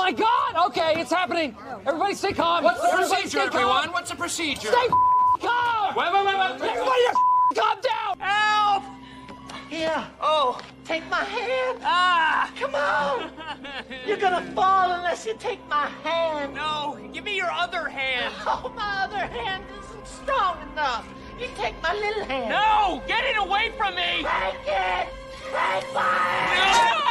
my God! Okay, it's happening. Everybody stay calm. What's the procedure, everyone? What's the procedure? Stay calm! Wait. Everybody calm down! Help! Here. Oh. Take my hand. Ah! Come on. You're gonna fall unless you take my hand. No, give me your other hand. Oh, my other hand isn't strong enough. You take my little hand. No! Get it away from me! Take it. Take my hand.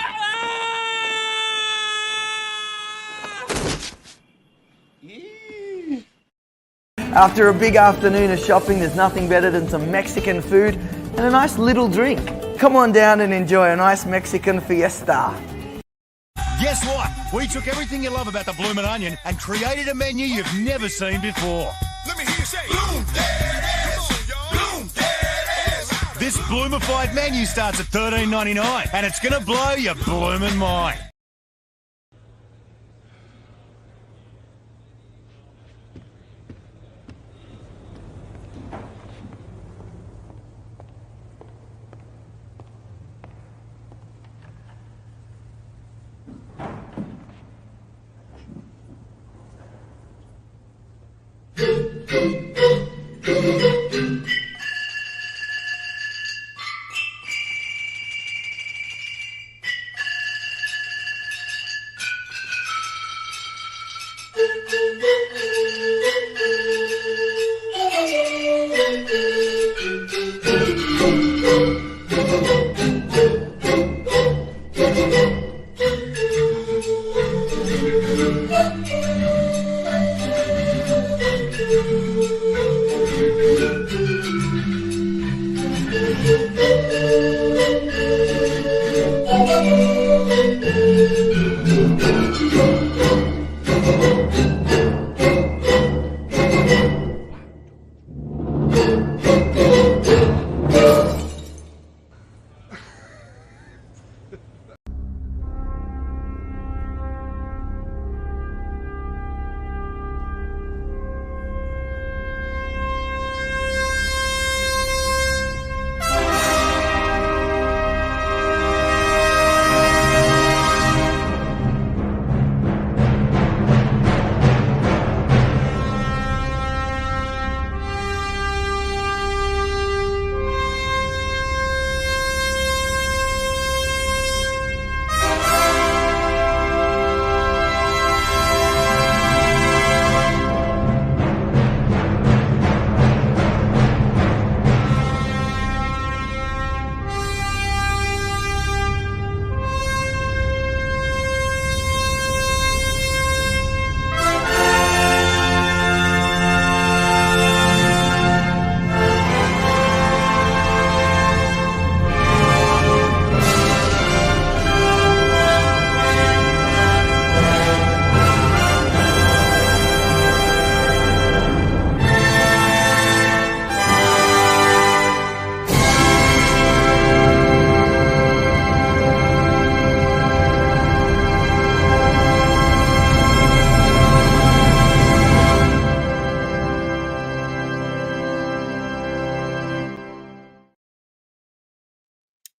After a big afternoon of shopping, there's nothing better than some Mexican food and a nice little drink. Come on down and enjoy a nice Mexican fiesta. Guess what? We took everything you love about the Bloomin' Onion and created a menu you've never seen before. Let me hear you say, Bloom that ass. Bloom that ass. This bloomified menu starts at $13.99 and it's gonna blow your bloomin' mind.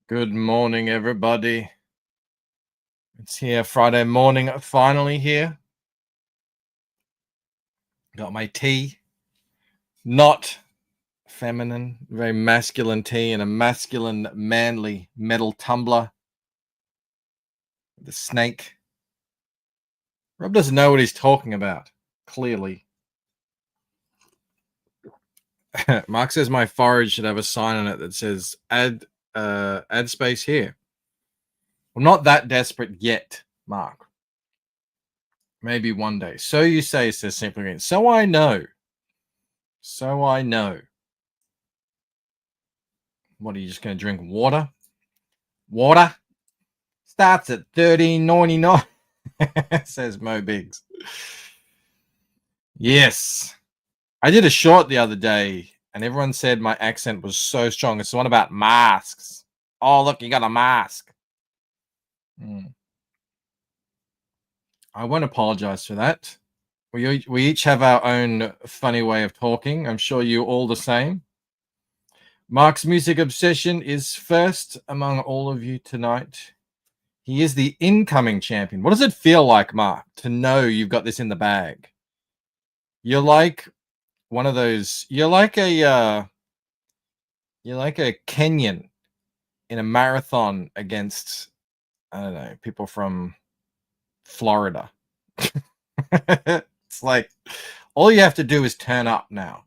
Good morning, everybody. It's here, Friday morning, finally here. Got my tea. Not feminine, very masculine tea in a masculine, manly metal tumbler. The snake. Rob doesn't know what he's talking about, clearly. Mark says my forage should have a sign on it that says add space here. I'm not that desperate yet, Mark. Maybe one day. So you say, says Simply Green. So I know. So I know. What, are you just going to drink water? Water? Starts at $13.99, says Mo Biggs. Yes. I did a short the other day, and everyone said my accent was so strong. It's the one about masks. Oh, look, you got a mask. I won't apologize for that. We each have our own funny way of talking. I'm sure you all the same. Mark's music obsession is first among all of you tonight. He is the incoming champion. What does it feel like, Mark, to know you've got this in the bag? You're like one of those. You're like a Kenyan in a marathon against, I don't know, people from Florida. It's like all you have to do is turn up now.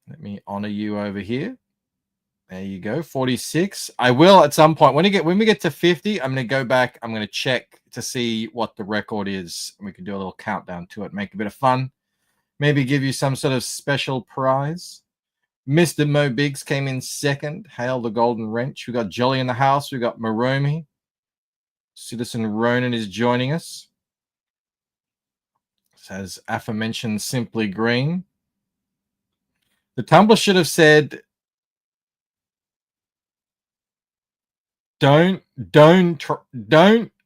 Let me honor you over here. There you go, 46. I will at some point when we get to 50. I'm going to go back. I'm going to check to see what the record is. We can do a little countdown to it, make a bit of fun. Maybe give you some sort of special prize. Mr. Mo Biggs came in second. Hail the Golden Wrench. We got Jolly in the house. We got Maromi. Citizen Ronan is joining us. Says aforementioned Simply Green. The Tumblr should have said, don't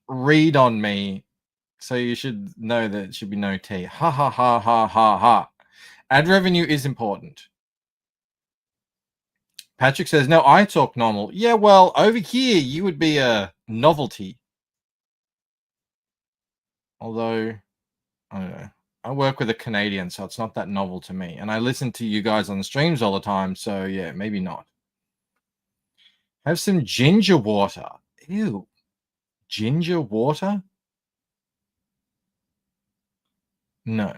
read on me. So you should know that it should be no T. Ha ha ha ha ha ha. Ad revenue is important. Patrick says, no, I talk normal. Yeah, well, over here you would be a novelty. Although, I don't know. I work with a Canadian, so it's not that novel to me. And I listen to you guys on the streams all the time, so yeah, maybe not. Have some ginger water. Ew. Ginger water? No,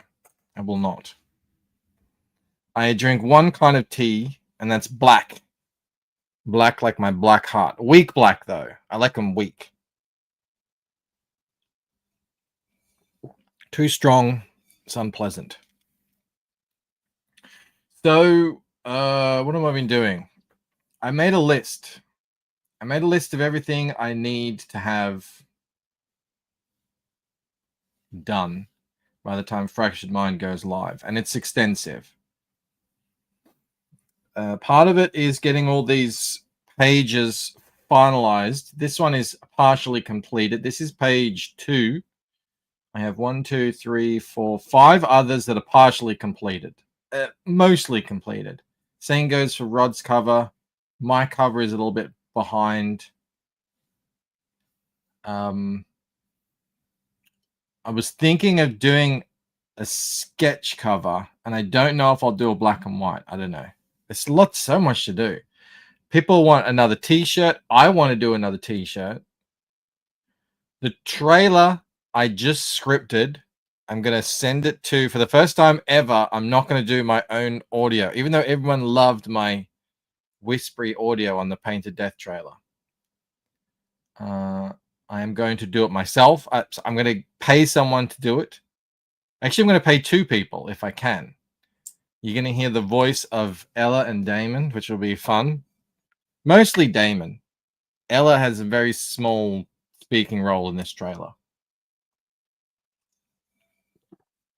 I will not. I drink one kind of tea, and that's black. Black like my black heart. Weak black, though. I like them weak. Too strong. It's unpleasant. So, what have I been doing? I made a list. I made a list of everything I need to have done by the time Fractured Mind goes live. And it's extensive. Part of it is getting all these pages finalized. This one is partially completed. This is page 2. I have 1, 2, 3, 4, 5 others that are partially completed. Mostly completed. Same goes for Rod's cover. My cover is a little bit behind. I was thinking of doing a sketch cover, and I don't know if I'll do a black and white. I don't know. There's so much to do. People want another t-shirt. I want to do another t-shirt. The trailer I just scripted. I'm going to send it to, for the first time ever, I'm not going to do my own audio, even though everyone loved my whispery audio on the Painted Death trailer. I am going to do it myself. I'm going to pay someone to do it. Actually, I'm going to pay 2 people if I can. You're going to hear the voice of Ella and Damon, which will be fun. Mostly Damon. Ella has a very small speaking role in this trailer.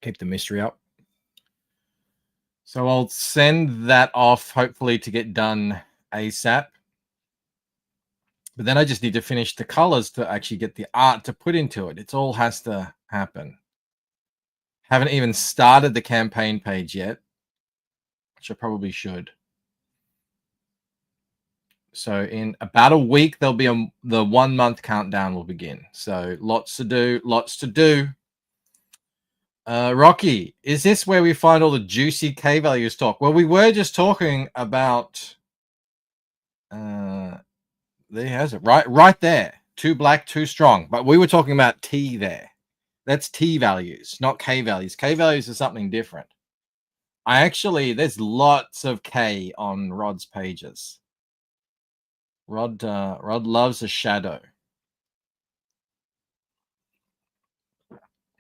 Keep the mystery up. So I'll send that off, hopefully, to get done ASAP. But then I just need to finish the colors to actually get the art to put into it. It all has to happen. Haven't even started the campaign page yet, which I probably should. So in about a week, there'll be the 1 month countdown will begin. So lots to do, lots to do. Rocky, is this where we find all the juicy K values talk? Well, we were just talking about. There has it, right there. Too black, too strong. But we were talking about T there. That's T values, not K values. K values is something different. There's lots of K on Rod's pages. Rod loves a shadow.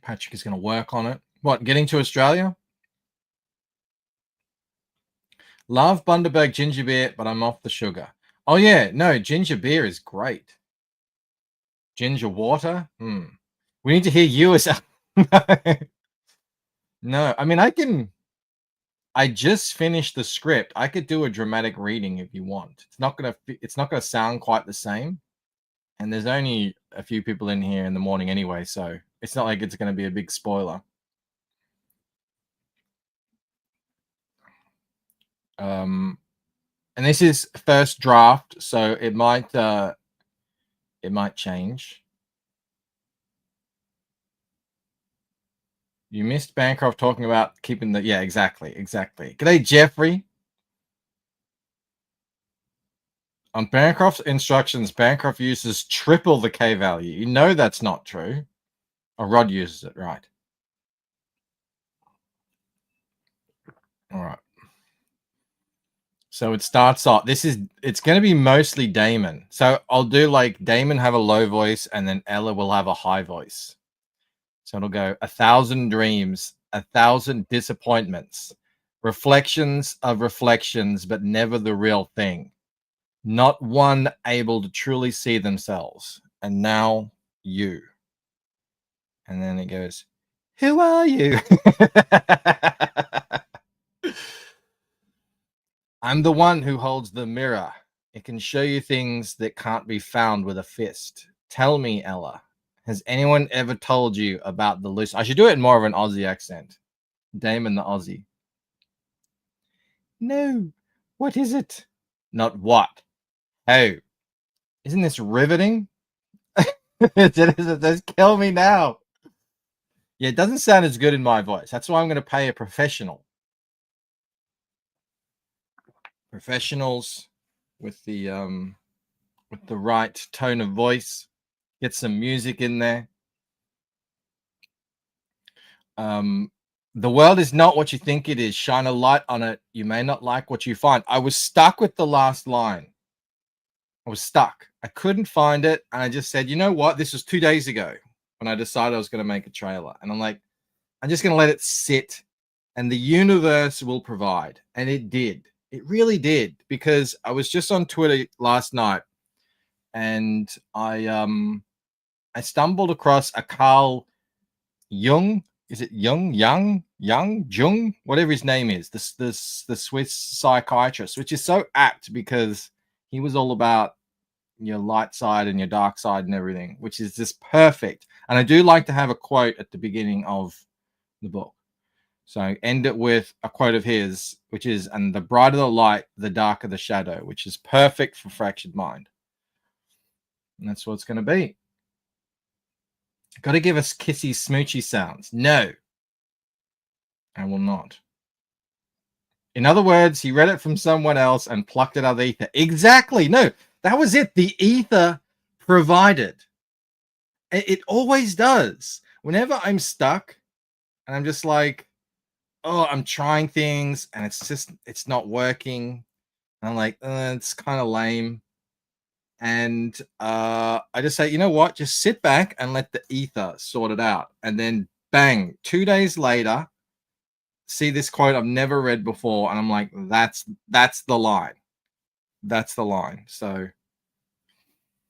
Patrick is going to work on it. What, getting to Australia? Love Bundaberg ginger beer, but I'm off the sugar. Oh, yeah. No, ginger beer is great. Ginger water? We need to hear you as... No, I mean, I just finished the script. I could do a dramatic reading if you want. It's not gonna sound quite the same. And there's only a few people in here in the morning anyway, so it's not like it's going to be a big spoiler. And this is first draft, so it might it might change. You missed Bancroft talking about keeping the... Yeah, exactly. G'day, Jeffrey. On Bancroft's instructions, Bancroft uses triple the K value. You know that's not true. Oh, Rod uses it, right. All right. So it starts off. It's going to be mostly Damon. So I'll do like Damon have a low voice and then Ella will have a high voice. So it'll go 1,000 dreams, 1,000 disappointments, reflections of reflections, but never the real thing. Not one able to truly see themselves. And now you. And then it goes, who are you? I'm the one who holds the mirror. It can show you things that can't be found with a fist. Tell me, Ella, has anyone ever told you about the Lucent? I should do it in more of an Aussie accent. Damon the Aussie. No. What is it? Not what. Oh. Isn't this riveting? Just kill me now. Yeah, it doesn't sound as good in my voice. That's why I'm going to pay a professional. Professionals with the right tone of voice. Get some music in there. The world is not what you think it is. Shine a light on it. You may not like what you find. I was stuck with the last line. I was stuck. I couldn't find it. And I just said, you know what? This was 2 days ago when I decided I was going to make a trailer. And I'm like, I'm just going to let it sit and the universe will provide. And it did. It really did. Because I was just on Twitter last night and I stumbled across a Carl Jung. Is it Jung, whatever his name is, the Swiss psychiatrist, which is so apt because he was all about your light side and your dark side and everything, which is just perfect. And I do like to have a quote at the beginning of the book. So I end it with a quote of his, which is, and the brighter the light, the darker the shadow, which is perfect for Fractured Mind. And that's what it's going to be. Got to give us kissy smoochy sounds. No, I will not. In other words, he read it from someone else and plucked it out of the ether. Exactly. No, that was it. The ether provided. It always does. Whenever I'm stuck and I'm just like, oh, I'm trying things and it's not working. And I'm like, it's kind of lame. And I just say, you know what? Just sit back and let the ether sort it out. And then bang, 2 days later, see this quote I've never read before. And I'm like, that's the line. That's the line. So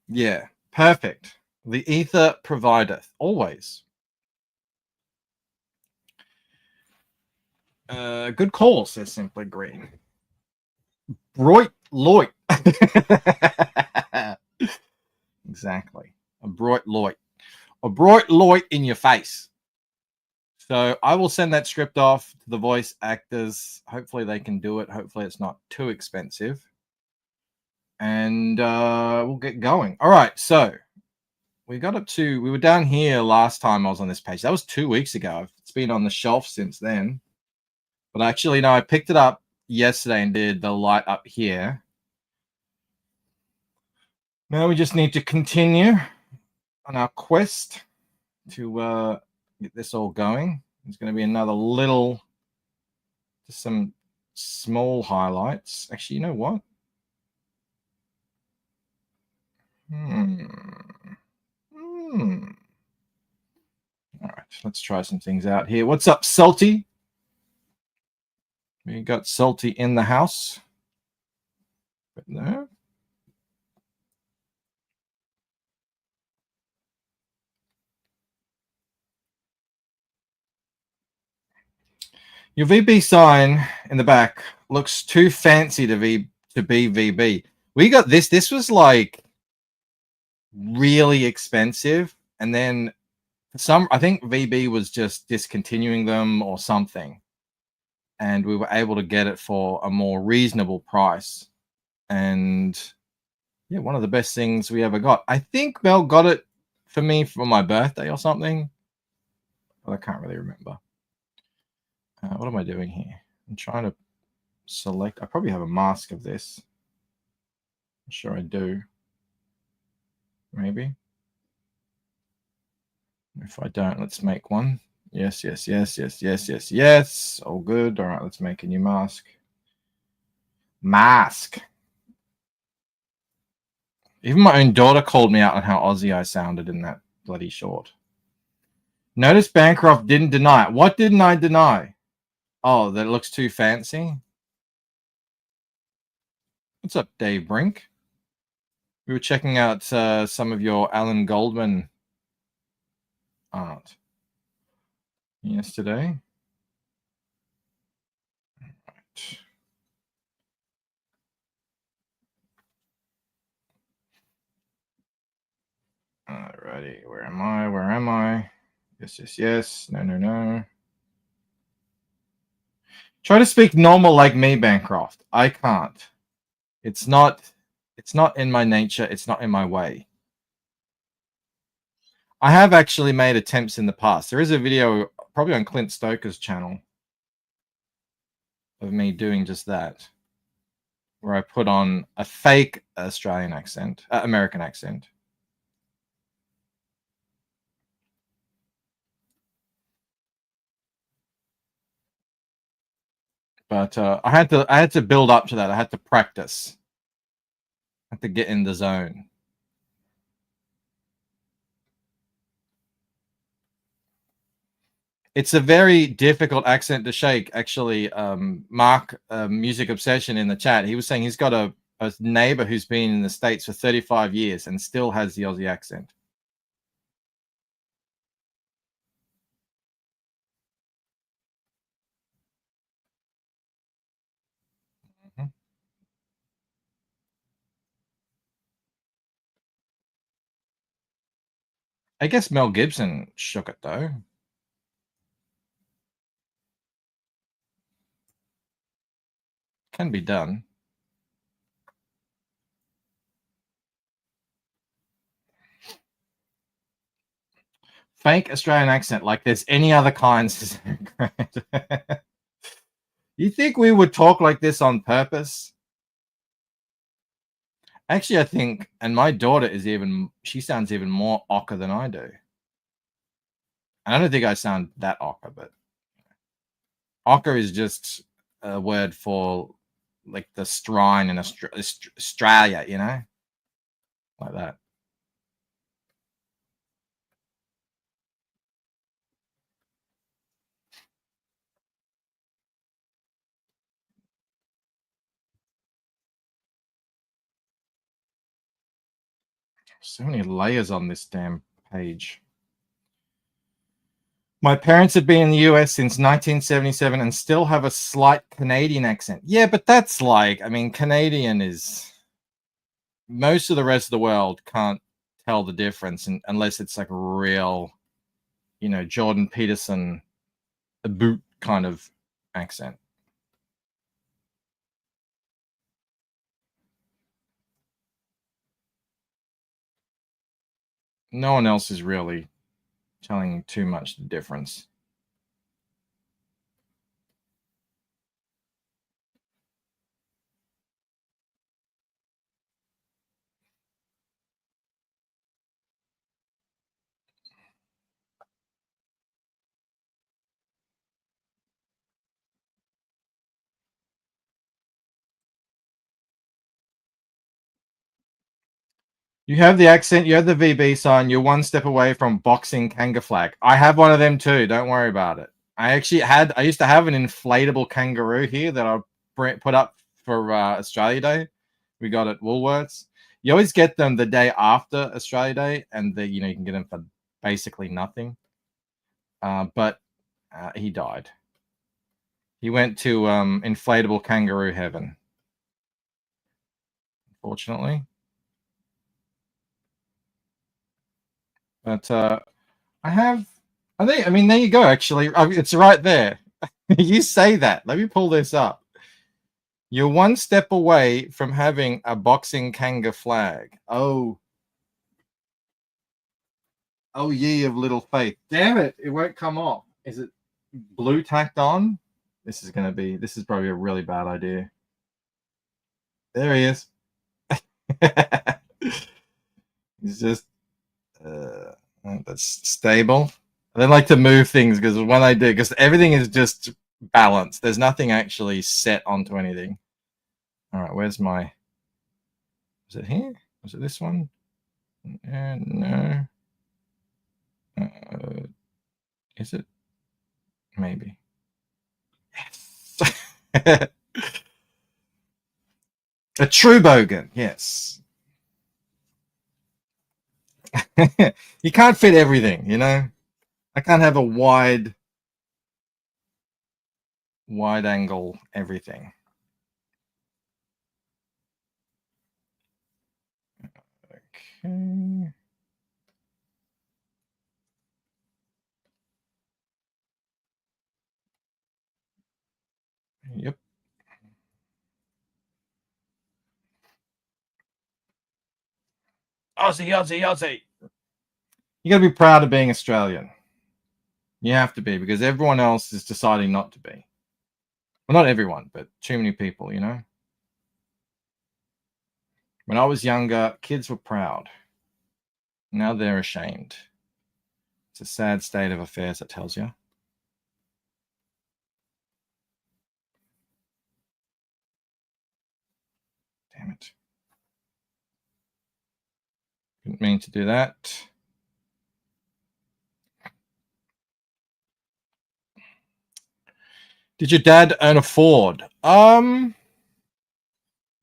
yeah, perfect. The ether provideth always. Good call, says Simply Green. Broit Loit. Exactly. A Broit Loit. A Broit Loit in your face. So I will send that script off to the voice actors. Hopefully they can do it. Hopefully it's not too expensive. And we'll get going. All right. So we got up to, we were down here last time I was on this page. That was 2 weeks ago. It's been on the shelf since then. But actually, no, I picked it up yesterday and did the light up here. Now we just need to continue on our quest to get this all going. There's going to be another little, just some small highlights. Actually, you know what? All right, let's try some things out here. What's up, Salty? We got Salty in the house. But no. Your VB sign in the back looks too fancy to be VB. We got this. This was like really expensive, and then I think VB was just discontinuing them or something, and we were able to get it for a more reasonable price. And Yeah, one of the best things we ever got. I think Mel got it for me for my birthday or something. Well, I can't really remember. What am I doing here? I'm trying to select. I probably have a mask of this. I'm sure I do. Maybe. If I don't, let's make one. Yes, yes, yes, yes, yes, yes, yes. All good. All right, let's make a new mask. Mask. Even my own daughter called me out on how Aussie I sounded in that bloody short. Notice Bancroft didn't deny it. What didn't I deny? Oh, that it looks too fancy. What's up, Dave Brink? We were checking out some of your Alan Goldman art yesterday. Right. Alrighty, where am I? Where am I? Yes, yes, yes. No, no, no. Try to speak normal like me, Bancroft. I can't. It's not in my nature. It's not in my way. I have actually made attempts in the past. There is a video probably on Clint Stoker's channel of me doing just that, where I put on a fake Australian accent, American accent. But I had to build up to that. I had to practice. I had to get in the zone. It's a very difficult accent to shake. Actually, Mark, Music Obsession in the chat, he was saying he's got a neighbor who's been in the States for 35 years and still has the Aussie accent. I guess Mel Gibson shook it though. Can be done. Fake Australian accent, like there's any other kinds. You think we would talk like this on purpose? Actually, I think, and my daughter she sounds even more ochre than I do. I don't think I sound that ochre, but ochre is just a word for like the strine in Australia, you know, like that. So many layers on this damn page. My parents have been in the US since 1977 and still have a slight Canadian accent. Yeah, but that's like, I mean, Canadian is, most of the rest of the world can't tell the difference unless it's like a real, you know, Jordan Peterson, a boot kind of accent. No one else is really telling too much the difference. You have the accent, you have the VB sign, you're one step away from boxing Kanga flag. I have one of them too, don't worry about it. I used to have an inflatable kangaroo here that I put up for Australia Day. We got at Woolworths. You always get them the day after Australia Day, and you can get them for basically nothing. But he died. He went to inflatable kangaroo heaven, unfortunately. But I mean, there you go. Actually, it's right there. You say that. Let me pull this up. You're one step away from having a boxing kanga flag. Oh. Oh, ye of little faith. Damn it. It won't come off. Is it blue tacked on? This is probably a really bad idea. There he is. He's just, that's stable. I don't like to move things because when I do, because everything is just balanced. There's nothing actually set onto anything. All right, where's my, is it here? Was it this one? No. Is it? Maybe. Yes. A true bogan, yes. You can't fit everything, you know? I can't have a wide angle everything. Okay. Yep. Aussie. You got to be proud of being Australian. You have to be, because everyone else is deciding not to be. Well, not everyone, but too many people, you know? When I was younger, kids were proud. Now they're ashamed. It's a sad state of affairs, that tells you. Damn it. Didn't mean to do that. Did your dad own a Ford? No,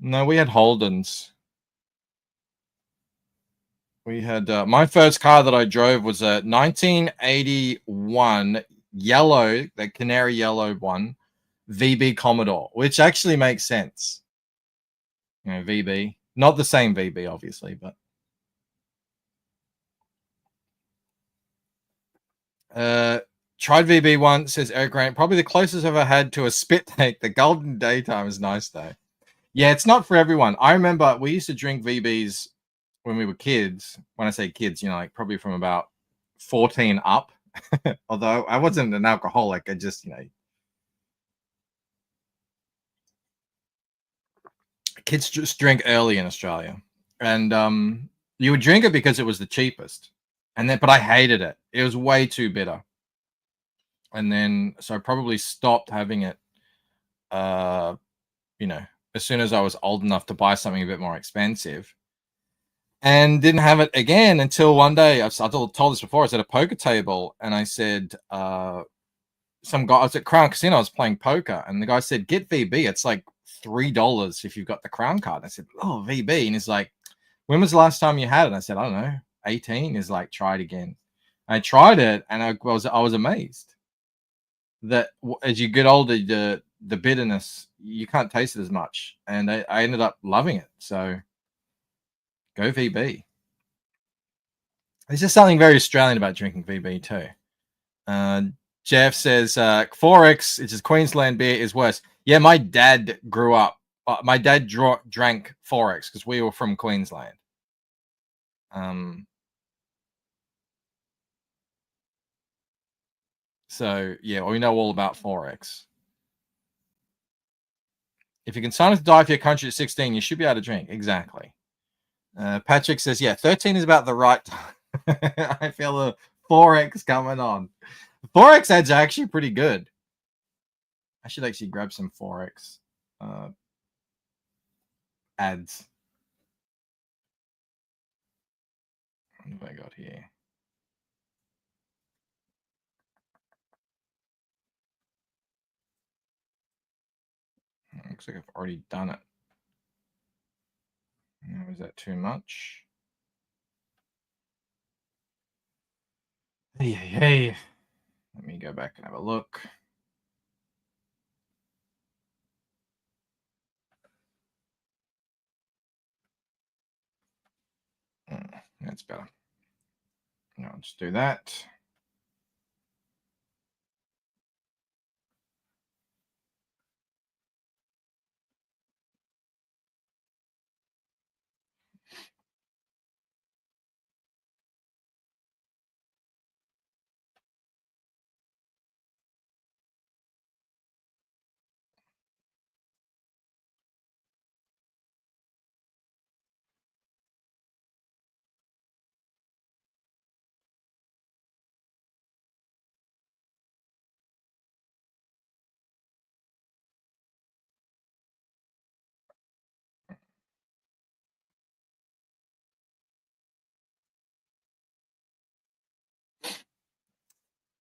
we had Holdens. We had my first car that I drove was a 1981 yellow, the canary yellow one, VB Commodore, which actually makes sense. You know, VB, not the same VB, obviously, but tried VB once, says Eric Grant. Probably the closest I've ever had to a spit take. The Golden Daytime is nice though. Yeah, it's not for everyone. I remember we used to drink VBs when we were kids. When I say kids, you know, like probably from about 14 up. Although I wasn't an alcoholic, I just, you know, kids just drink early in Australia, and you would drink it because it was the cheapest. And then, but I hated it. It was way too bitter. And then, so I probably stopped having it. You know, as soon as I was old enough to buy something a bit more expensive, and didn't have it again until one day. I told this before. I was at a poker table, and I said, some guy, I was at Crown Casino, I was playing poker, and the guy said, "Get VB. It's like $3 if you've got the Crown card." And I said, "Oh, VB," and he's like, "When was the last time you had it?" And I said, "I don't know, 18." He's like, "Try it again." I tried it, and I was amazed that as you get older, the bitterness, you can't taste it as much, and I ended up loving it. So go VB. There's just something very Australian about drinking VB too. Jeff says 4X, which is Queensland beer, is worse. Yeah, my dad grew up. My dad drank 4X because we were from Queensland. So yeah, we know all about 4X. If you can sign up to die for your country at 16, you should be able to drink. Exactly. Patrick says, yeah, 13 is about the right time. I feel the 4X coming on. 4X ads are actually pretty good. I should actually grab some 4X ads. What have I got here? Looks like I've already done it. Is that too much? Hey. Let me go back and have a look. That's better. Now let's do that.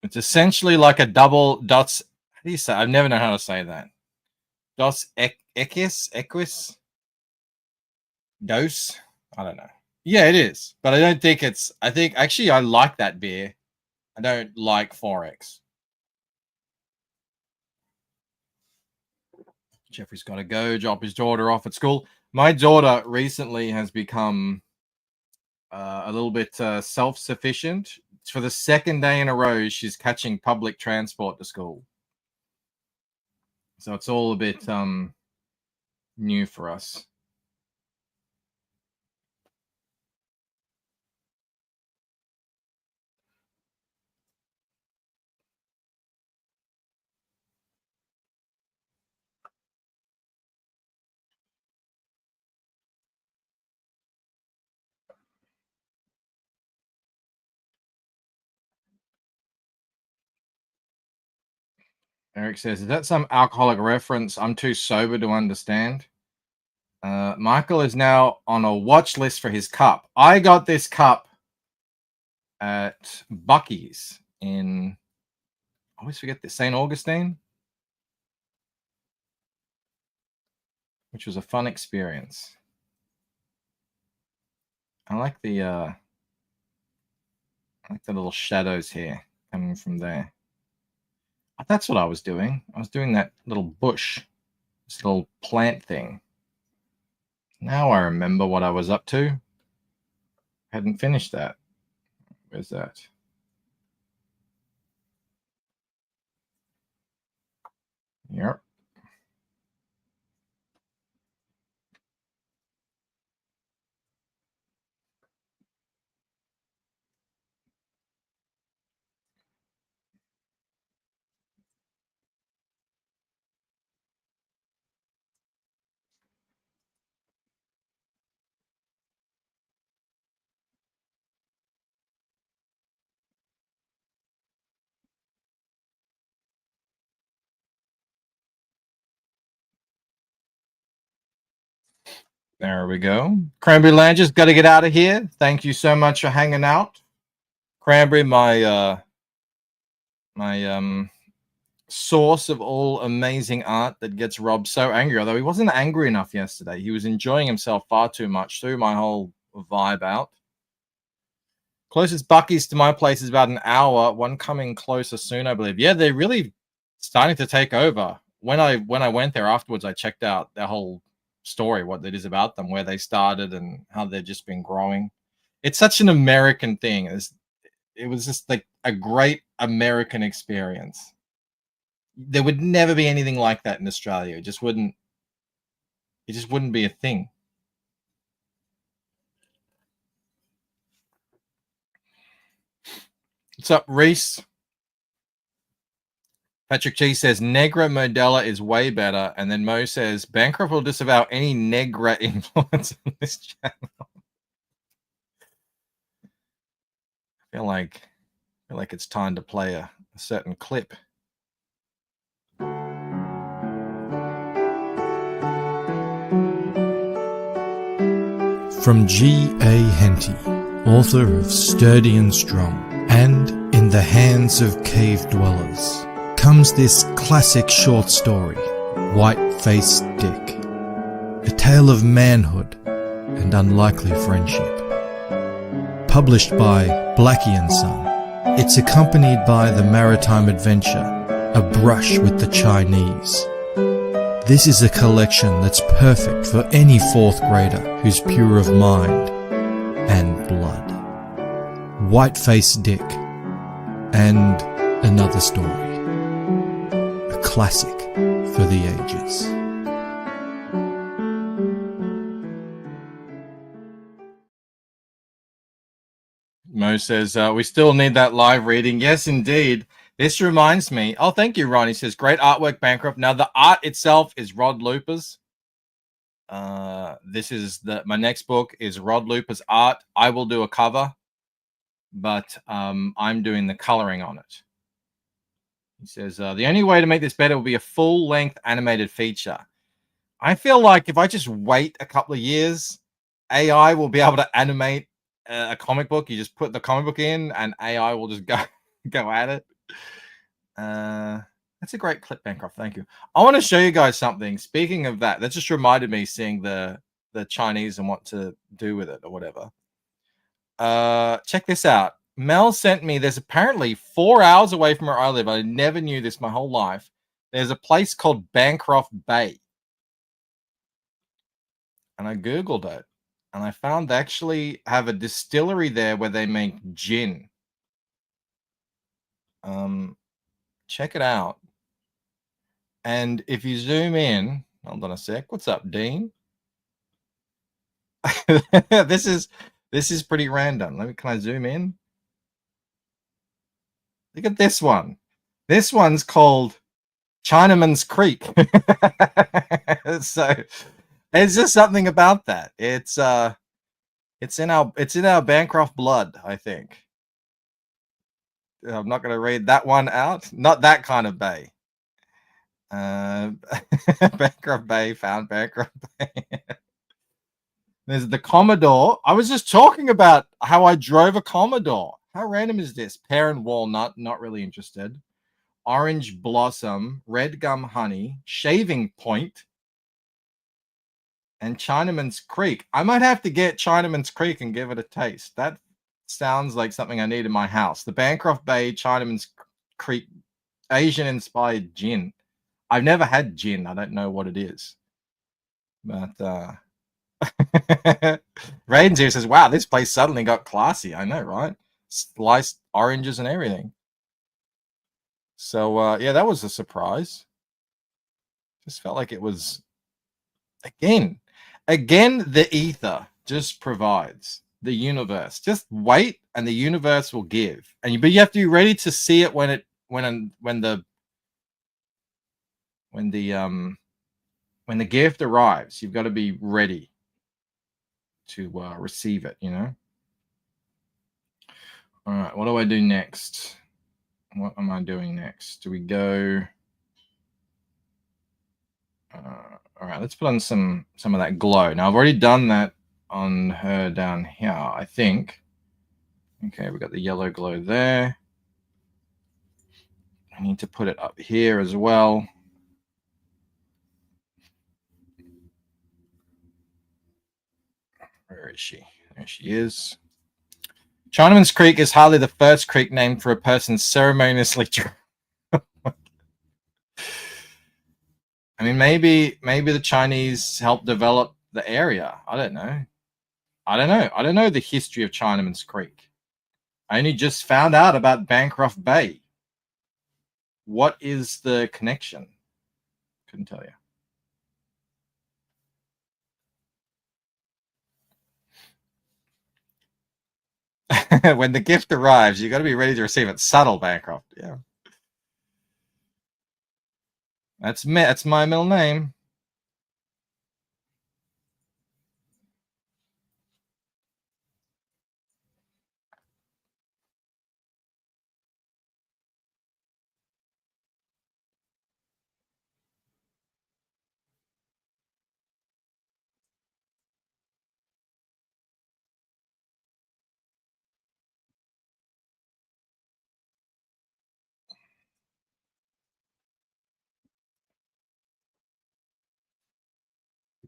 It's essentially like a double dots. How do you say? I've never known how to say that. Dos equis dose. I don't know. Yeah, it is, but I don't think it's. I think actually I like that beer. I don't like 4X. Jeffrey's got to go drop his daughter off at school. My daughter recently has become a little bit self-sufficient. For the second day in a row, she's catching public transport to school. So it's all a bit new for us. Eric says, is that some alcoholic reference I'm too sober to understand? Michael is now on a watch list for his cup. I got this cup at Bucky's in, I always forget this, St. Augustine, which was a fun experience. I like the little shadows here coming from there. That's what I was doing. I was doing that little bush, this little plant thing. Now I remember what I was up to. Hadn't finished that. Where's that? Yep. There we go. Cranberry Langers, got to get out of here. Thank you so much for hanging out. Cranberry, my source of all amazing art that gets Rob so angry. Although he wasn't angry enough yesterday. He was enjoying himself far too much. Threw my whole vibe out. Closest Bucky's to my place is about an hour. One coming closer soon, I believe. Yeah, they're really starting to take over. When I went there afterwards, I checked out their whole story, what it is about them, where they started and how they've just been growing. It's such an American thing. It was just like a great American experience. There would never be anything like that in Australia. It just wouldn't be a thing. What's up, Reese? Patrick G says Negra Modella is way better, and then Mo says Bancroft will disavow any Negra influence on this channel. I feel like it's time to play a certain clip. From G.A. Henty, author of Sturdy and Strong and In the Hands of Cave Dwellers, comes this classic short story, White-Faced Dick, a tale of manhood and unlikely friendship. Published by Blackie & Son, it's accompanied by the maritime adventure, A Brush with the Chinese. This is a collection that's perfect for any fourth grader who's pure of mind and blood. White-Faced Dick and Another Story. A classic for the ages. Mo says, we still need that live reading. Yes, indeed. This reminds me. Oh, thank you, Ron. He says, great artwork, Bancroft. Now, the art itself is Rod Looper's. This is my next book is Rod Looper's art. I will do a cover, but I'm doing the coloring on it. He says, the only way to make this better will be a full-length animated feature. I feel like if I just wait a couple of years, AI will be able to animate a comic book. You just put the comic book in and AI will just go at it. That's a great clip, Bancroft. Thank you. I want to show you guys something. Speaking of that, that just reminded me seeing the Chinese and what to do with it or whatever. Check this out. Mel sent me, there's apparently 4 hours away from where I live. I never knew this my whole life. There's a place called Bancroft Bay. And I Googled it. And I found they actually have a distillery there where they make gin. Check it out. And if you zoom in, hold on a sec. What's up, Dean? This is pretty random. Can I zoom in? Look at this one. This one's called Chinaman's Creek. So it's just something about that. It's in our Bancroft blood, I think. I'm not going to read that one out. Not that kind of bay. Bancroft Bay, found Bancroft Bay. There's the Commodore. I was just talking about how I drove a Commodore. How random is this? Pear and walnut, not really interested. Orange blossom, red gum honey, shaving point, and Chinaman's Creek. I might have to get Chinaman's Creek and give it a taste. That sounds like something I need in my house. The Bancroft Bay Chinaman's Creek Asian-inspired gin. I've never had gin. I don't know what it is. But Raiden here says, wow, this place suddenly got classy. I know, right? Sliced oranges and everything. So, yeah, that was a surprise. Just felt like it was, again, the ether just provides. The universe. Just wait and the universe will give. But you have to be ready to see it when the gift arrives. You've got to be ready to receive it, you know. All right, what do I do next? What am I doing next? Do we go? All right, let's put on some of that glow. Now I've already done that on her down here, I think. Okay, we got the yellow glow there. I need to put it up here as well. Where is she? There she is. Chinaman's Creek is hardly the first creek named for a person ceremoniously. I mean, maybe the Chinese helped develop the area. I don't know. I don't know the history of Chinaman's Creek. I only just found out about Bancroft Bay. What is the connection? Couldn't tell you. When the gift arrives, you got to be ready to receive it. Subtle, Bancroft. Yeah. That's me. That's my middle name.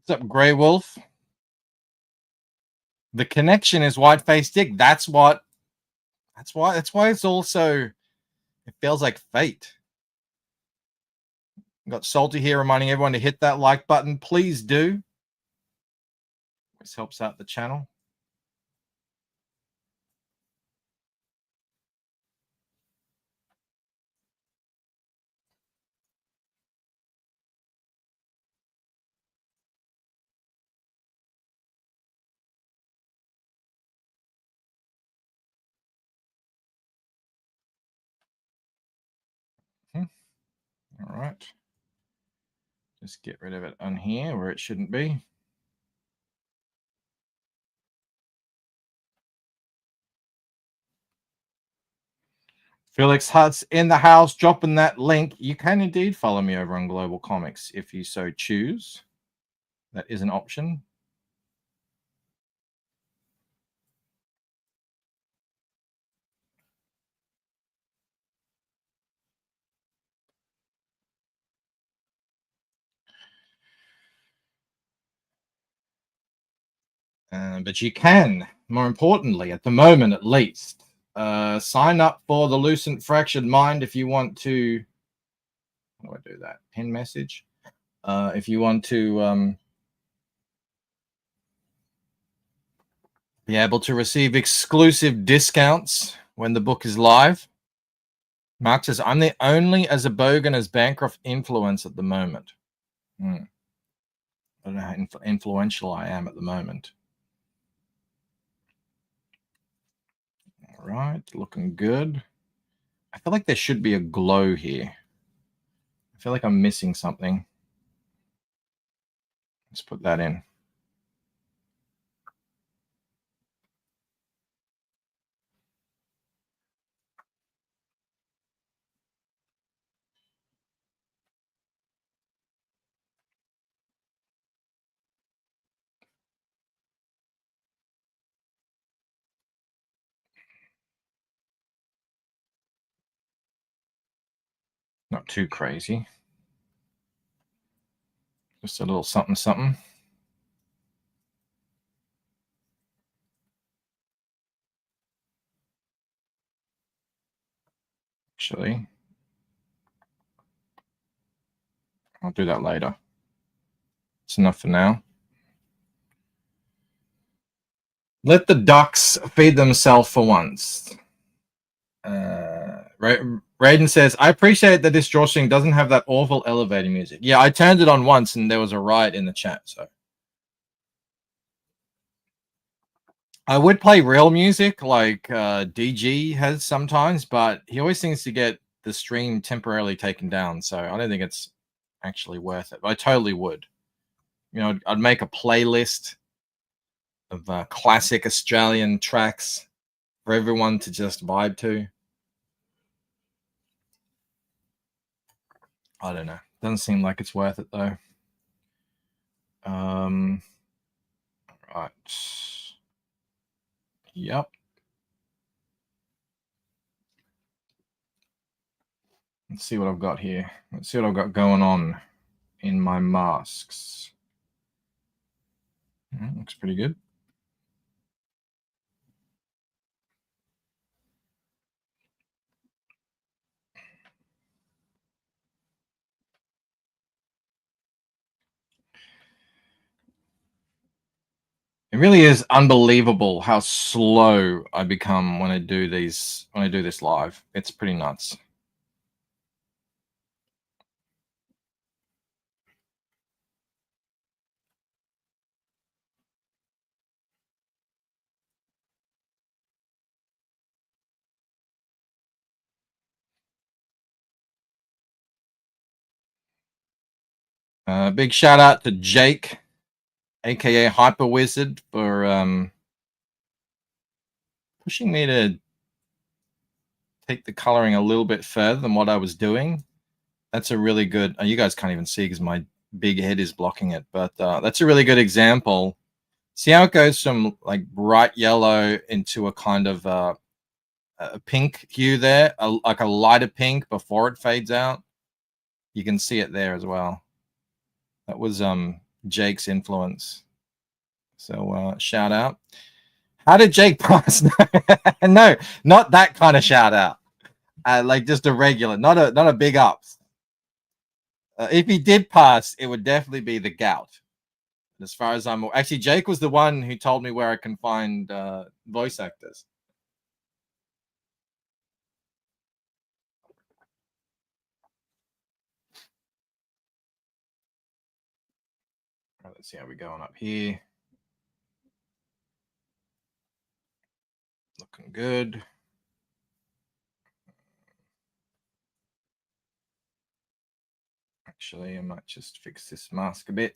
What's up, Grey Wolf? The connection is white-faced dick. That's why it's also, it feels like fate. Got Salty here reminding everyone to hit that like button. Please do. This helps out the channel. All right. Just get rid of it on here where it shouldn't be. Felix Hutz in the house, dropping that link. You can indeed follow me over on Global Comics if you so choose. That is an option. But you can, more importantly, at the moment at least, sign up for the Lucent Fractured Mind if you want to. How do I do that? Pin message. If you want to be able to receive exclusive discounts when the book is live. Mark says, I'm the only as a bogan as Bancroft influence at the moment. I don't know how influential I am at the moment. All right, looking good. I feel like there should be a glow here. I feel like I'm missing something. Let's put that in. Not too crazy. Just a little something, something. Actually, I'll do that later. It's enough for now. Let the ducks feed themselves for once. Raiden says, I appreciate that this drawstring doesn't have that awful elevator music. Yeah, I turned it on once and there was a riot in the chat. So I would play real music like DG has sometimes, but he always seems to get the stream temporarily taken down. So I don't think it's actually worth it. But I totally would. You know, I'd make a playlist of classic Australian tracks for everyone to just vibe to. I don't know. Doesn't seem like it's worth it though. Right. Yep. Let's see what I've got here. Let's see what I've got going on in my masks. Looks pretty good. It really is unbelievable how slow I become when I do these, when I do this live. It's pretty nuts. Big shout out to Jake, aka Hyper Wizard, for pushing me to take the coloring a little bit further than what I was doing. That's a really good. You guys can't even see because my big head is blocking it, but that's a really good example. See how it goes from like bright yellow into a kind of a pink hue there, like a lighter pink before it fades out. You can see it there as well. That was Jake's influence. So shout out. How did Jake pass? No, not that kind of shout out. Like just a regular, not a big ups. If he did pass, it would definitely be the gout. As far as I'm actually, Jake was the one who told me where I can find voice actors. All right, let's see how we're going up here. Looking good. Actually, I might just fix this mask a bit.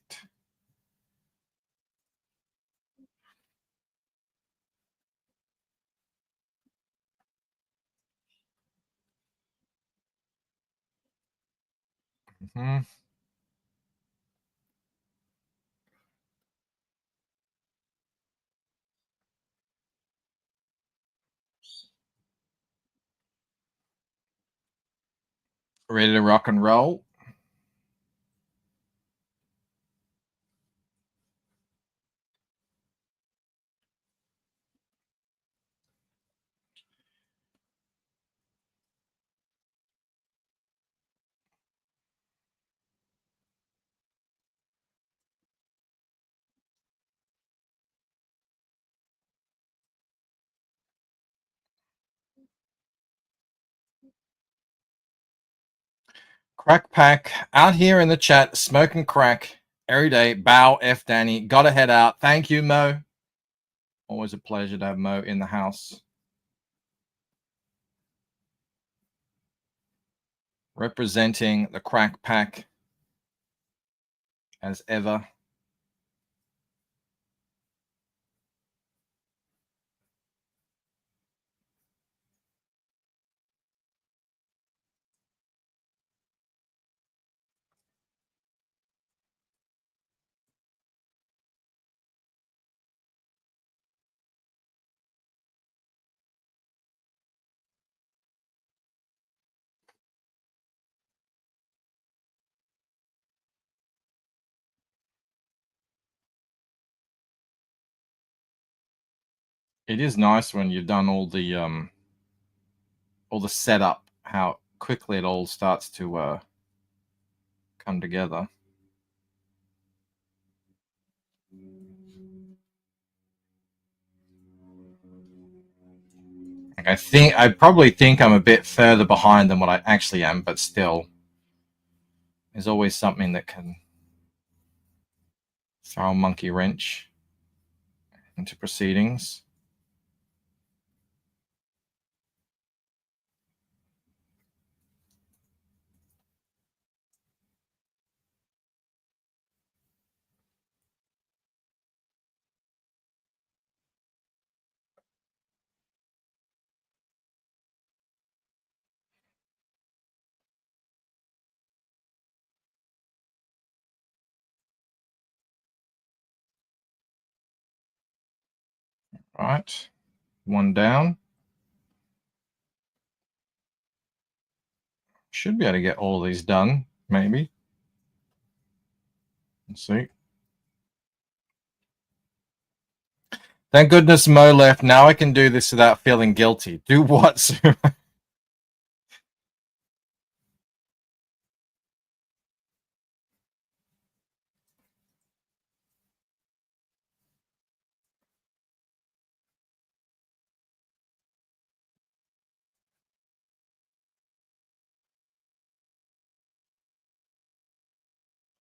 Ready to rock and roll. Crack Pack out here in the chat, smoking crack every day. Bow F Danny. Gotta head out. Thank you, Mo. Always a pleasure to have Mo in the house. Representing the Crack Pack as ever. It is nice when you've done all the setup, how quickly it all starts to come together. I probably think I'm a bit further behind than what I actually am, but still, there's always something that can throw a monkey wrench into proceedings. Right, one down. Should be able to get all these done, maybe. Let's see. Thank goodness Mo left. Now I can do this without feeling guilty. Do what, Sue?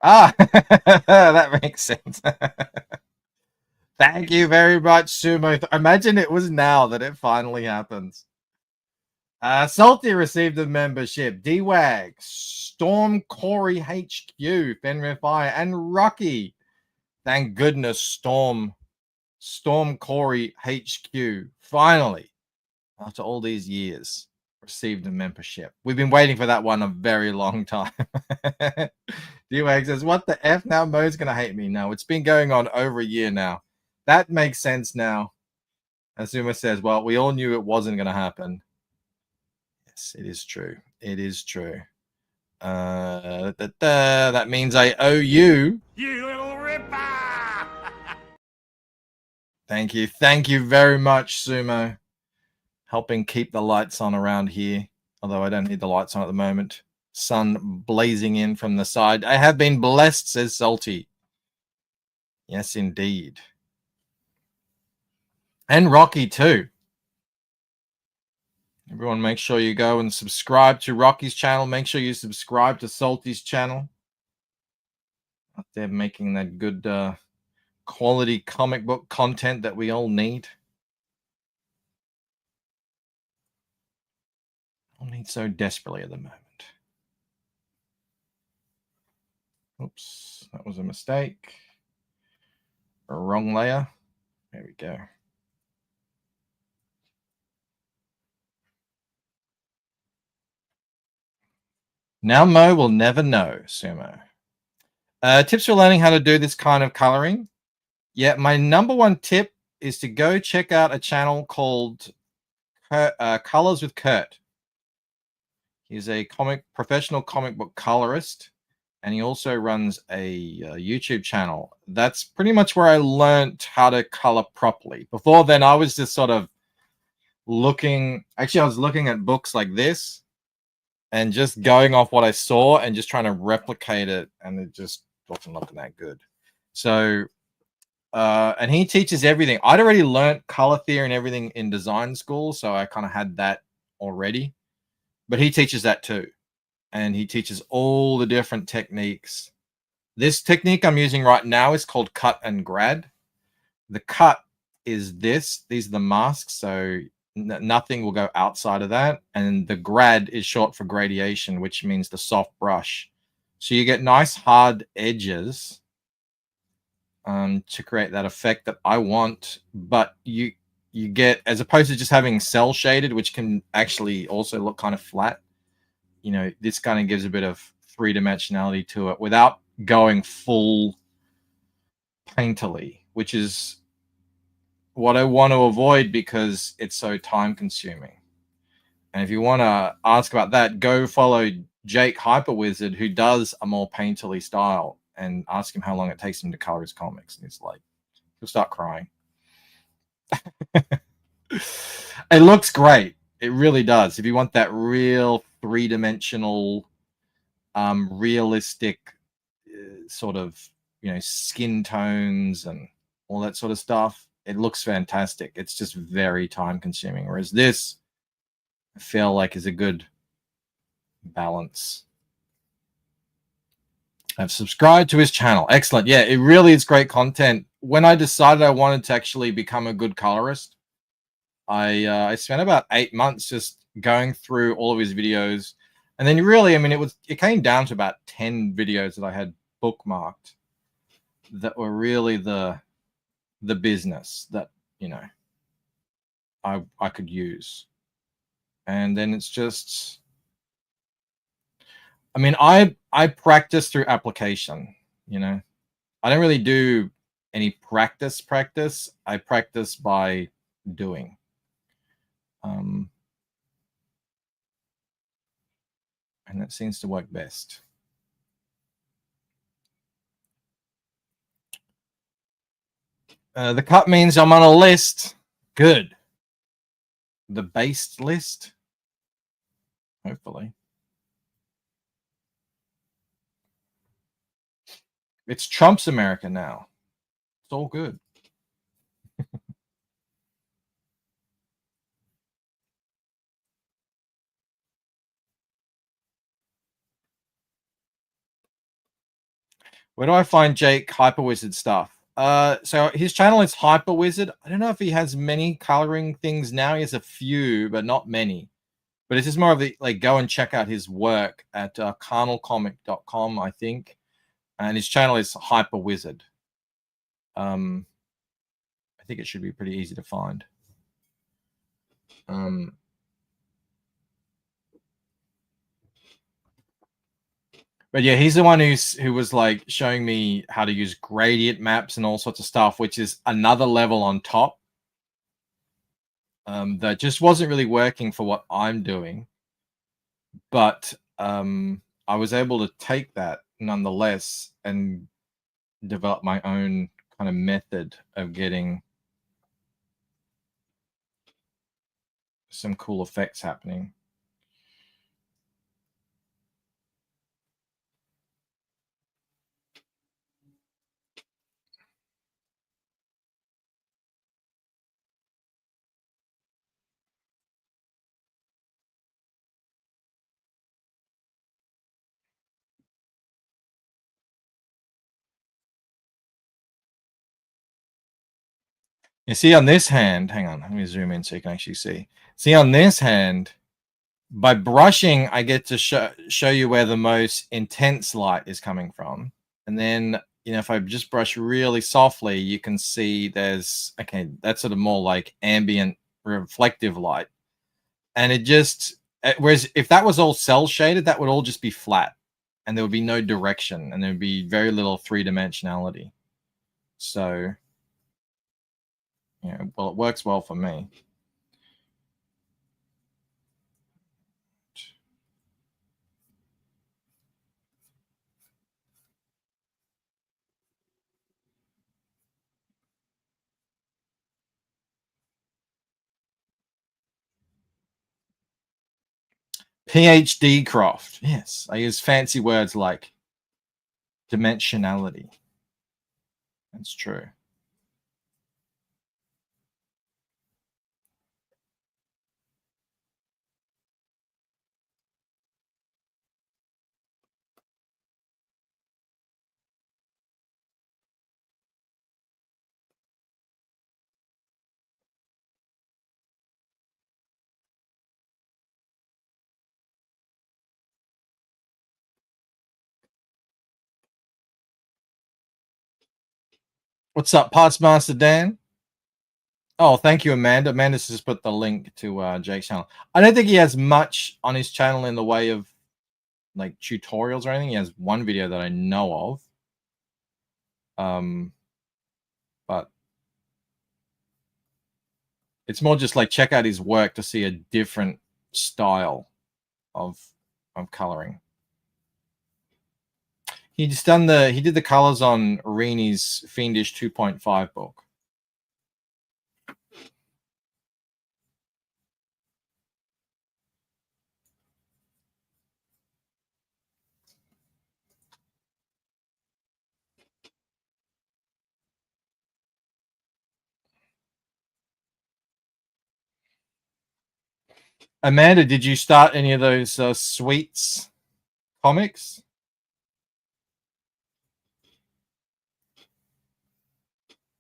Ah, that makes sense. Thank you very much, Sumo. Imagine it was now that it finally happens. Salty received a membership. D-Wag, Storm Corey HQ, Fenrir Fire, and Rocky. Thank goodness Storm Corey HQ finally, after all these years, received a membership. We've been waiting for that one a very long time. D-Wag says, what the F now? Mo's going to hate me. No, it's been going on over a year now. That makes sense now. Azuma says, well, we all knew it wasn't going to happen. Yes, it is true. It is true. That means I owe you. You little ripper! Thank you. Thank you very much, Sumo. Helping keep the lights on around here. Although I don't need the lights on at the moment. Sun blazing in from the side. I have been blessed, says Salty. Yes, indeed. And Rocky, too. Everyone, make sure you go and subscribe to Rocky's channel. Make sure you subscribe to Salty's channel. Out there making that good quality comic book content that we all need. All need so desperately at the moment. Oops, that was a mistake. A wrong layer. There we go. Now Mo will never know, Sumo. Tips for learning how to do this kind of coloring. Yeah, my number one tip is to go check out a channel called Colors with Kurt. He's a professional comic book colorist, and he also runs a YouTube channel. That's pretty much where I learned how to color properly. Before then, I was just sort of looking. Actually, I was looking at books like this and just going off what I saw and just trying to replicate it, and it just wasn't looking that good. So, and he teaches everything. I'd already learned color theory and everything in design school, so I kind of had that already. But he teaches that too. and he teaches all the different techniques. This technique I'm using right now is called cut and grad. The cut is this. These are the masks, so nothing will go outside of that. And the grad is short for gradation, which means the soft brush. So you get nice hard edges to create that effect that I want, but you get, as opposed to just having cell shaded, which can actually also look kind of flat, you know, this kind of gives a bit of three-dimensionality to it without going full painterly, which is what I want to avoid because it's so time consuming. And if you want to ask about that, go follow Jake Hyperwizard, who does a more painterly style, and ask him how long it takes him to color his comics. And he's like, he'll start crying. It looks great. It really does. If you want that real three-dimensional, realistic sort of, you know, skin tones and all that sort of stuff, it looks fantastic. It's just very time consuming. Whereas this, I feel like, is a good balance. I've subscribed to his channel. Excellent. Yeah, it really is great content. When I decided I wanted to actually become a good colorist, I spent about 8 months just going through all of his videos. And then really, I mean, it came down to about 10 videos that I had bookmarked that were really the business that, you know, I could use. And then it's just, I mean, I practice through application, you know. I don't really do any practice. I practice by doing. And that seems to work best. The cut means I'm on a list. Good. The based list? Hopefully. It's Trump's America now. It's all good. Where do I find Jake Hyperwizard stuff? So his channel is Hyperwizard. I don't know if he has many coloring things now. He has a few, but not many. But it's just more of the, like, go and check out his work at carnalcomic.com, I think. And his channel is Hyperwizard. I think it should be pretty easy to find. But yeah, he's the one who was like showing me how to use gradient maps and all sorts of stuff, which is another level on top. That just wasn't really working for what I'm doing. But I was able to take that nonetheless and develop my own kind of method of getting some cool effects happening. You see on this hand, hang on, let me zoom in so you can actually see. See on this hand, by brushing, I get to show you where the most intense light is coming from. And then, you know, if I just brush really softly, you can see there's, okay, that's sort of more like ambient reflective light. And it just, whereas if that was all cell shaded, that would all just be flat and there would be no direction and there would be very little three-dimensionality. So, you know, well, it works well for me. PhD craft. Yes, I use fancy words like dimensionality. That's true. What's up, Parts Master Dan? Oh, thank you, Amanda. Amanda's just put the link to Jake's channel. I don't think he has much on his channel in the way of like tutorials or anything. He has one video that I know of. But it's more just like check out his work to see a different style of coloring. He did the colors on Rini's Fiendish 2.5 book. Amanda, did you start any of those Sweets comics?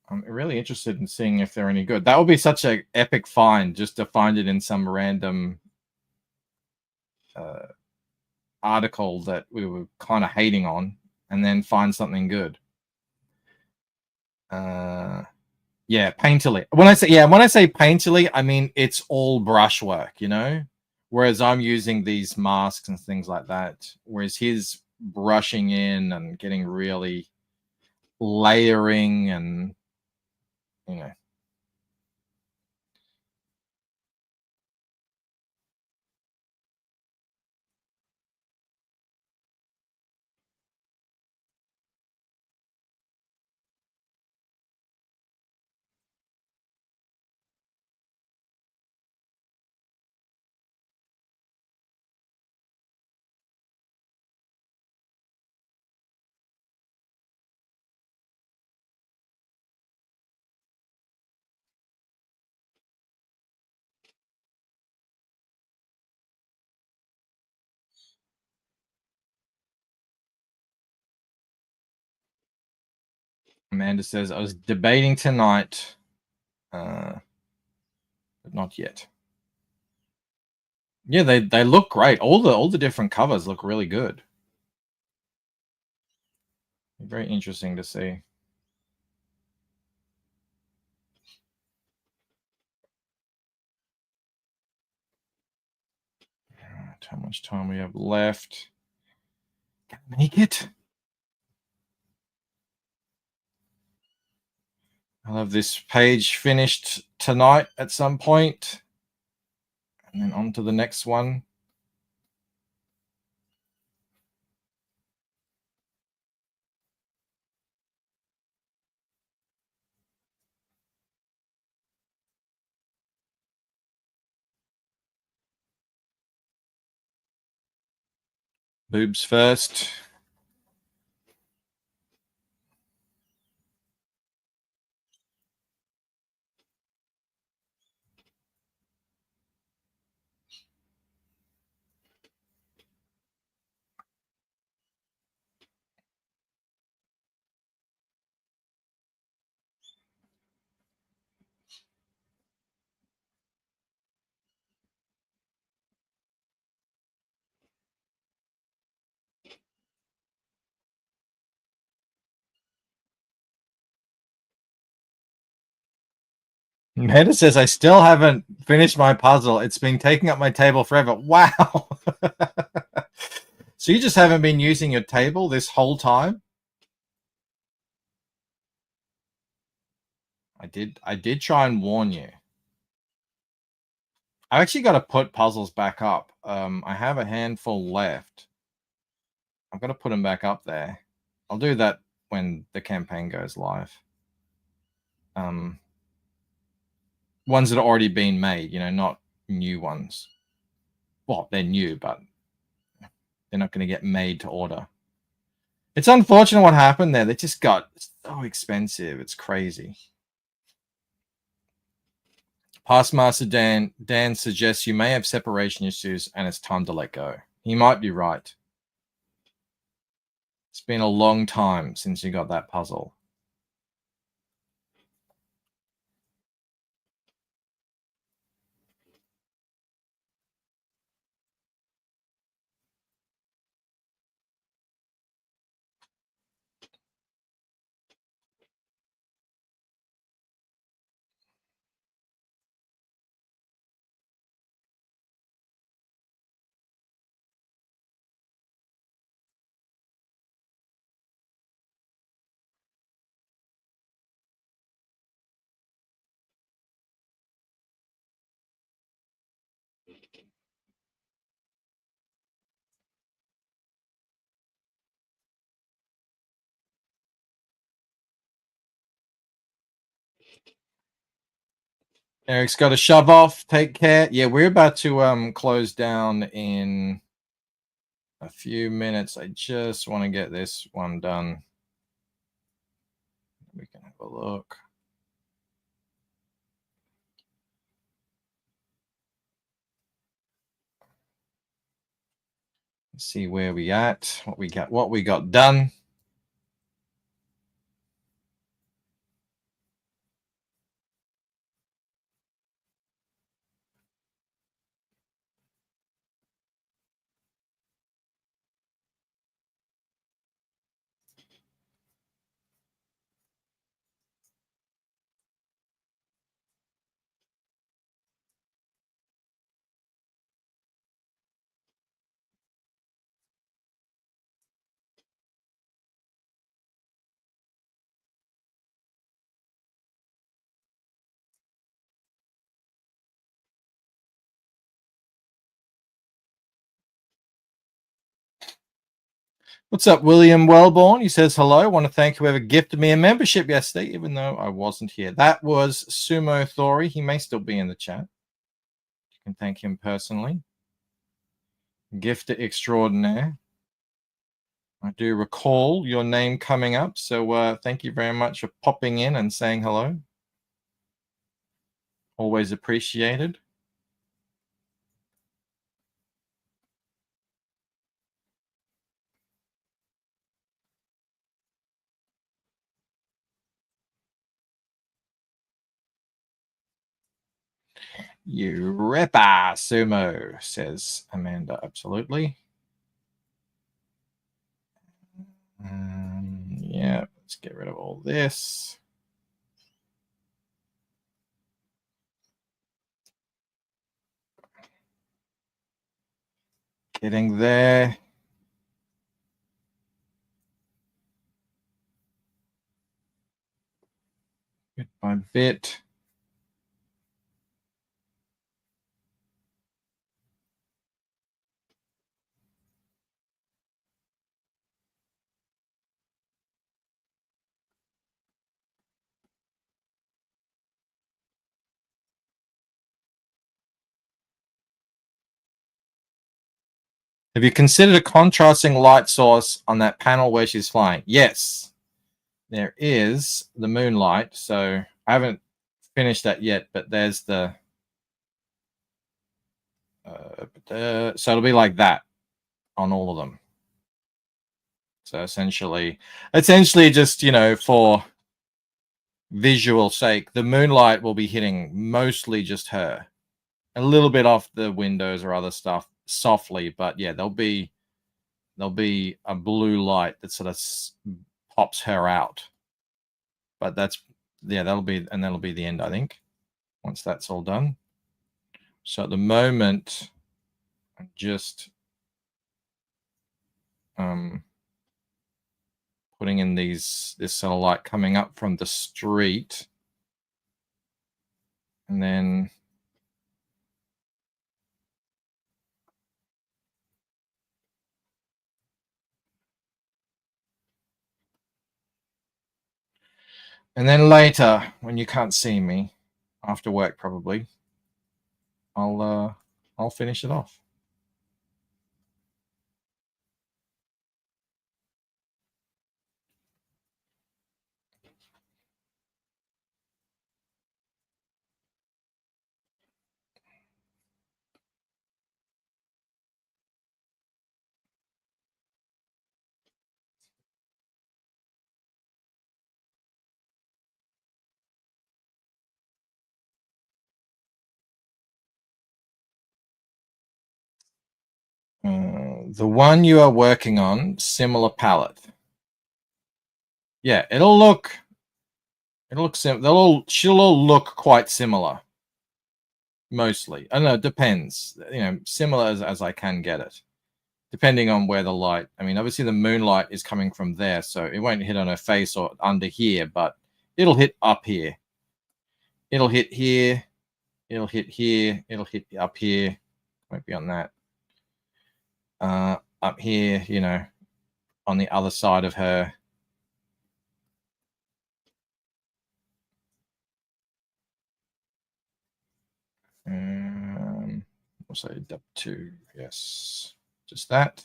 I'm really interested in seeing if they're any good. That would be such an epic find, just to find it in some random article that we were kind of hating on, and then find something good. Yeah, painterly. When I say painterly, I mean it's all brushwork, you know. Whereas I'm using these masks and things like that. Whereas he's brushing in and getting really layering and, you know. Amanda says, I was debating tonight, but not yet. Yeah, they look great. All the different covers look really good. Very interesting to see. How much time we have left? Can I make it? I'll have this page finished tonight at some point, and then on to the next one. Boobs first. Meta says, I still haven't finished my puzzle. It's been taking up my table forever. Wow. So you just haven't been using your table this whole time? I did try and warn you. I actually got to put puzzles back up. I have a handful left. I've got to put them back up there. I'll do that when the campaign goes live. Ones that are already been made, you know, not new ones. Well, they're new, but they're not going to get made to order. It's unfortunate what happened there. They just got so expensive. It's crazy. Past Master Dan suggests you may have separation issues and it's time to let go. He might be right. It's been a long time since you got that puzzle. Eric's got to shove off. Take care. Yeah, we're about to close down in a few minutes. I just want to get this one done. We can have a look. See where we at, what we got done. What's up, William Wellborn? He says hello. I want to thank whoever gifted me a membership yesterday, even though I wasn't here. That was Sumo Thori. He may still be in the chat. You can thank him personally. Gifter extraordinaire. I do recall your name coming up, so thank you very much for popping in and saying hello. Always appreciated. You ripper, Sumo, says Amanda. Absolutely. Yeah, let's get rid of all this. Getting there. Bit by bit. Have you considered a contrasting light source on that panel where she's flying? Yes, there is the moonlight. So I haven't finished that yet, but there's the... so it'll be like that on all of them. So essentially just, you know, for visual sake, the moonlight will be hitting mostly just her. A little bit off the windows or other stuff softly, but yeah, there'll be a blue light that sort of pops her out. But that's, yeah, that'll be the end, I think, once that's all done. So at the moment, I'm just putting in this sort of light coming up from the street, and then later, when you can't see me, after work probably, I'll finish it off. The one you are working on, similar palette. Yeah, she'll all look quite similar. Mostly. I don't know, it depends. You know, similar as I can get it. Depending on where the light, I mean, obviously the moonlight is coming from there, so it won't hit on her face or under here, but it'll hit up here. It'll hit here. It'll hit here. It'll hit up here. Won't be on that. Up here, you know, on the other side of her. say dub 2. Yes, just that.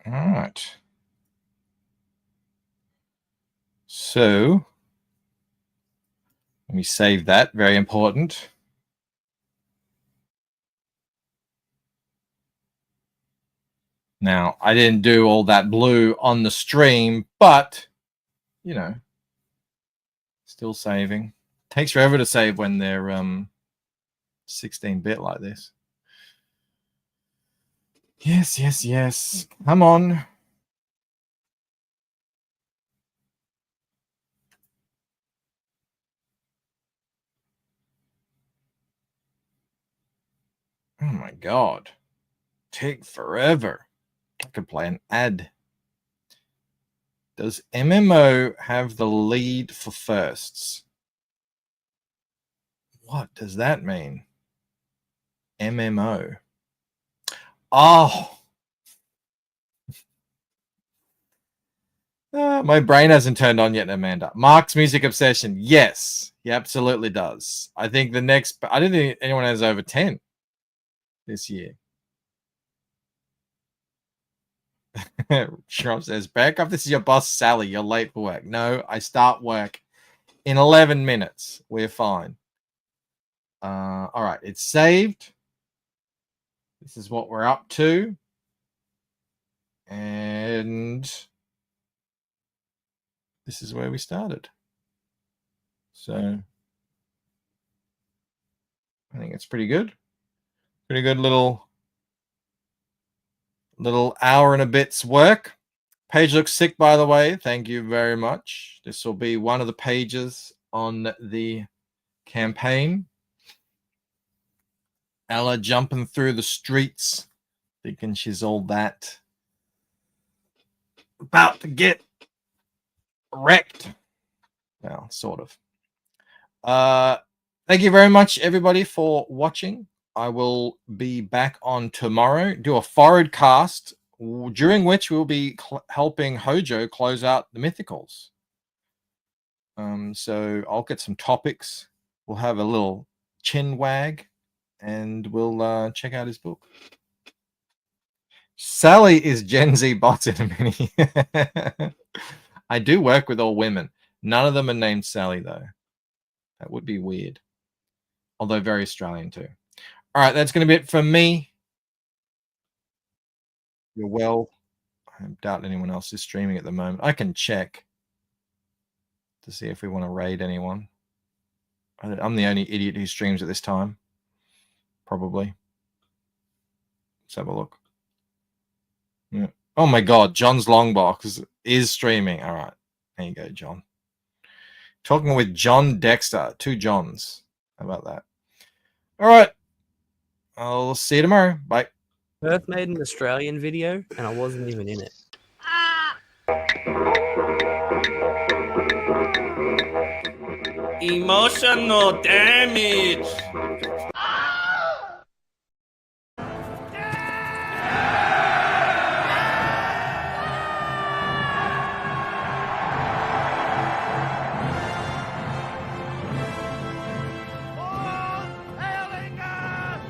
All right. So let me save that. Very important. Now, I didn't do all that blue on the stream, but, you know, still saving. Takes forever to save when they're 16-bit like this. Yes, yes, yes. Come on. Oh my God. Take forever. I could play an ad. Does MMO have the lead for firsts? What does that mean? MMO. Oh. My brain hasn't turned on yet, Amanda. Mark's Music Obsession. Yes, he absolutely does. I think the next... I don't think anyone has over 10 this year. Shrub says, back up. This is your boss, Sally. You're late for work. No, I start work in 11 minutes. We're fine. All right, it's saved. This is what we're up to. And this is where we started. So I think it's pretty good. Pretty good little hour and a bit's work. Page looks sick, by the way. Thank you very much. This will be one of the pages on the campaign. Ella jumping through the streets, thinking she's all that. About to get wrecked. Well, sort of. Thank you very much, everybody, for watching. I will be back on tomorrow, do a forward cast, during which we'll be helping Hojo close out the Mythicals. So I'll get some topics. We'll have a little chin wag, and we'll check out his book. Sally is Gen Z bots in a mini. I do work with all women. None of them are named Sally, though. That would be weird. Although very Australian, too. All right, that's going to be it from me. You're well. I doubt anyone else is streaming at the moment. I can check to see if we want to raid anyone. I'm the only idiot who streams at this time. Probably. Let's have a look. Yeah. Oh my God, John's Longbox is streaming. All right. There you go, John. Talking with John Dexter. 2 Johns. How about that? All right. I'll see you tomorrow. Bye. Perth made an Australian video, and I wasn't even in it. Emotional damage. Hailing us!